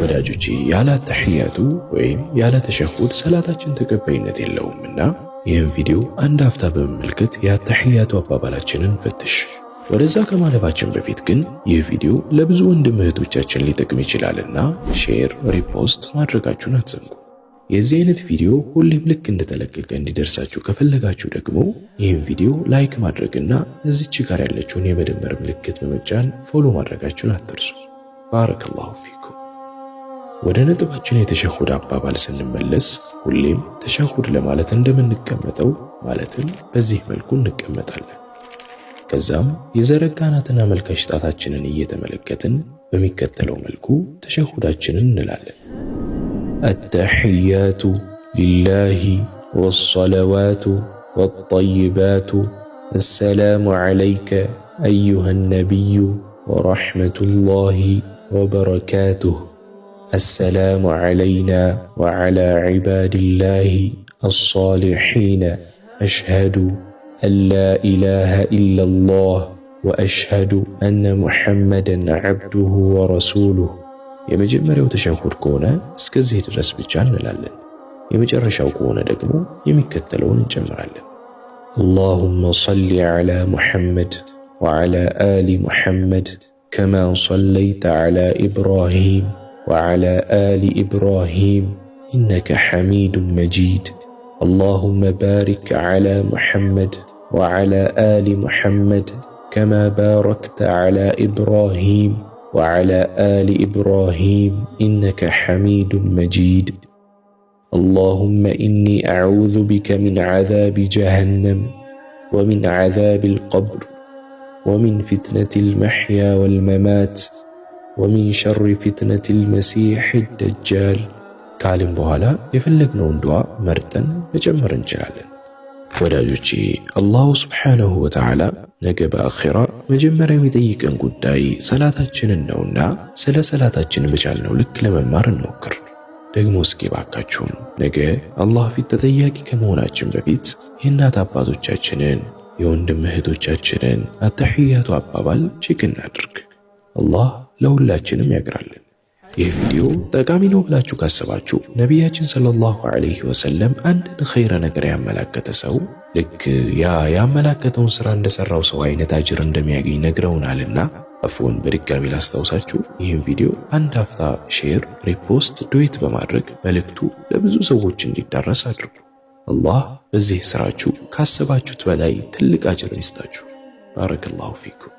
ወዳጆቼ ያለ ተህያቱ ወይም ያለ ተሸሁድ ሰላታችን ተቀባይነት የለውምና ይህን ቪዲዮ አንድ አፍታ በመመልከት የተህያቱ አባባላችንን ፈትሽ። ወደዛ ከማለፋችን በፊት ግን ይህ ቪዲዮ ለብዙ ወንድም እህቶቻችን ሊጠቅም ይችላልና ሼር፣ ሪፖስት ማድረጋችሁን አትዘንጉ። የዚህ አይነት ቪዲዮ ሁሌም ልክ እንደተለቀቀ እንዲደርሳችሁ ከፈለጋችሁ ደግሞ ይህን ቪዲዮ ላይክ ማድረግና እዚች ጋር ያለችውን የመደመር ምልክት በመጫን ፎሎ ማድረጋችሁን አትርሱ። ባረከላሁ ፊኩም። ወደ ነጥባችን የተሸሁድ አባባል ስንመለስ ሁሌም ተሸሁድ ለማለት እንደምንቀመጠው ማለትም በዚህ መልኩ እንቀመጣለን። ከዛም የዘረጋናትን አመልካች ጣታችንን እየተመለከትን በሚከተለው መልኩ ተሸሁዳችንን እንላለን። التحيات لله والصلوات والطيبات السلام عليك أيها النبي ورحمة الله وبركاته السلام علينا وعلى عباد الله الصالحين أشهد أن لا إله إلا الله وأشهد أن محمدا عبده ورسوله የመጀመሪያው ተሸሁድ ከሆነ እስከዚህ ድረስ ብቻ እንላለን። የመጨረሻው ከሆነ ደግሞ የሚከተለውን እንጨምራለን። اللهم صل على محمد وعلى آل محمد كما صليت على إبراهيم وعلى آل إبراهيم إنك حميد مجيد اللهم بارك على محمد وعلى آل محمد كما باركت على إبراهيم وعلى آل إبراهيم إنك حميد مجيد اللهم إني أعوذ بك من عذاب جهنم ومن عذاب القبر ومن فتنة المحيا والممات ومن شر فتنة المسيح الدجال كعلم بኋላ የፈለግነውን ዱዓ መርጠን መጨመር እንችላለን። ወዳጆቼ አላሁ ሱብሓነሁ ወተዓላ ነገ በአኺራ መጀመሪያ የሚጠይቀን ጉዳይ ሰላታችንን ነውና ስለ ሰላታችን በቻልነው ልክ ለመማር እንሞክር። ደግሞ እስኪ ባካችሁም ነገ አላህ ፊት ተጠያቂ ከመሆናችን በፊት የእናት አባቶቻችንን የወንድም እህቶቻችንን አተህያቱ አባባል ቼክ እናድርግ። አላህ ለሁላችንም ያግራልን። ይህ ቪዲዮ ጠቃሚ ነው ብላችሁ ካሰባችሁ ነቢያችን ሰለላሁ ዐለይሂ ወሰለም አንድን ኸይረ ነገር ያመላከተ ሰው ልክ ያ ያመላከተውን ስራ እንደሰራው ሰው አይነት አጅር እንደሚያገኝ ነግረውናልና አፍወን በድጋሚ ላስታውሳችሁ ይህን ቪዲዮ አንድ አፍታ ሼር፣ ሪፖስት፣ ዱዌት በማድረግ መልእክቱ ለብዙ ሰዎች እንዲዳረስ አድርጉ። አላህ በዚህ ስራችሁ ካሰባችሁት በላይ ትልቅ አጅር ይስጣችሁ። ባረከላሁ ፊኩም።